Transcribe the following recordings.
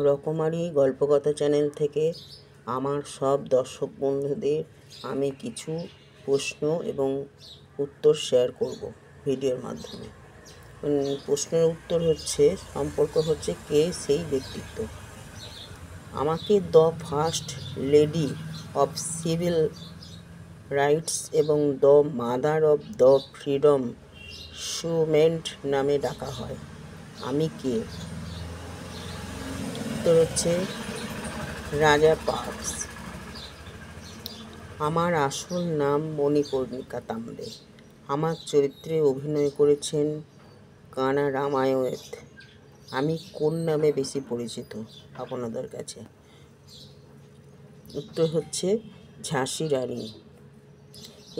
রকমারি গল্পকথা চ্যানেল থেকে আমার সব দর্শক বন্ধুদের আমি কিছু প্রশ্ন এবং উত্তর শেয়ার করব ভিডিওর মাধ্যমে। প্রশ্নের উত্তর সম্পর্ক হচ্ছে কে সেই ব্যক্তিত্ব। আমাকে the first lady of civil rights এবং the mother of the freedom movement নামে ডাকা হয়। আমি কে? উত্তর হচ্ছে রাজা পার্কস। আমার আসল নাম মণিকর্ণিকা তাম্বে। আমার চরিত্রে অভিনয় করেছেন কানা রামায়ণ। আমি কোন নামে বেশি পরিচিত আপনাদের কাছে? উত্তর হচ্ছে ঝাঁসি রানী।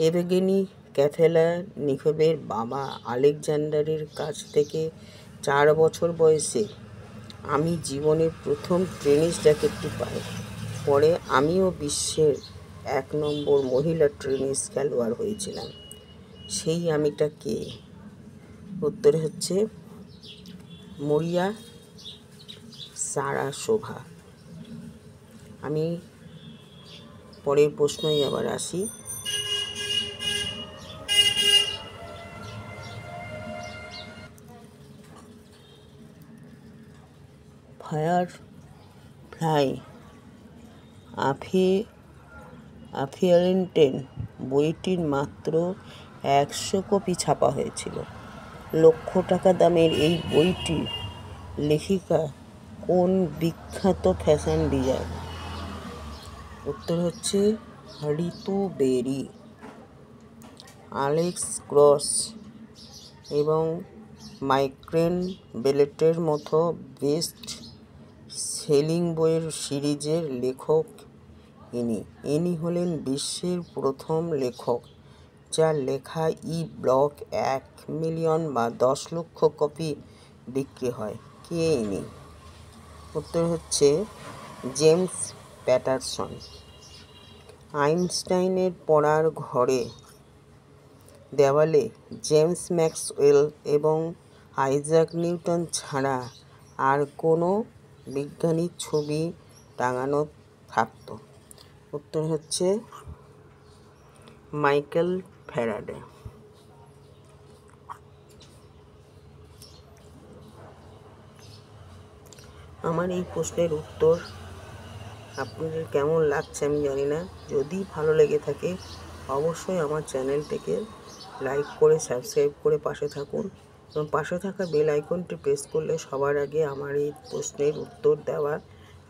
এভগেনি ক্যাথেলা নিখোবের বাবা আলেকজান্ডারের কাছ থেকে 4 বছর বয়সে আমি জীবনের প্রথম টেনিস র্যাকেটটি পাই। পরে আমিও বিশ্বের 1 নম্বর মহিলা টেনিস খেলোয়াড় হয়েছিলাম। সেই আমিটা কে? উত্তর হচ্ছে মরিয়া সারাসোভা। আমি পরের প্রশ্নই আবার আসি। ফায়ারফ্লাই আফিয়ারেন্টেন বইটির মাত্র 100 কপি ছাপা হয়েছিল। লক্ষ টাকা দামের এই বইটির লেখিকা কোন বিখ্যাত ফ্যাশন ডিজাইনার? উত্তর হচ্ছে ঋতু বেরি। অ্যালেক্স ক্রস এবং মাইকেল বেলেটের মতো বেস্ট সেলিং বইয়ের সিরিজের লেখক ইনি হলেন বিশ্বের প্রথম লেখক যার লেখা ই-ব্লক 1 মিলিয়ন বা 10 লক্ষ কপি বিক্রি হয়। কে ইনি? উত্তর হচ্ছে জেমস প্যাটারসন। আইনস্টাইনের পড়ার ঘরে দেওয়ালে জেমস ম্যাক্সওয়েল এবং আইজাক নিউটন ছাড়া আর কোনো বিজ্ঞানীর ছবি টাঙানো থাকত? উত্তর হচ্ছে মাইকেল ফ্যারাডে। আমার এই প্রশ্নের উত্তর আপনাদের কেমন লাগছে আমি জানি না। যদি ভালো লেগে থাকে অবশ্যই আমার চ্যানেলটিকে লাইক করে সাবস্ক্রাইব করে পাশে থাকুন এবং পাশে থাকা বেল আইকনটি প্রেস করলে সবার আগে আমার এই প্রশ্নের উত্তর দেওয়া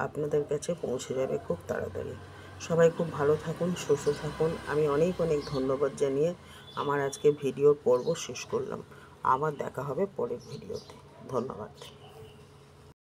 আপনাদের কাছে পৌঁছে যাবে খুব তাড়াতাড়ি। সবাই খুব ভালো থাকুন, সুস্থ থাকুন। আমি অনেক ধন্যবাদ জানিয়ে আমার আজকে ভিডিওর পর্ব শেষ করলাম। আবার দেখা হবে পরের ভিডিওতে। ধন্যবাদ।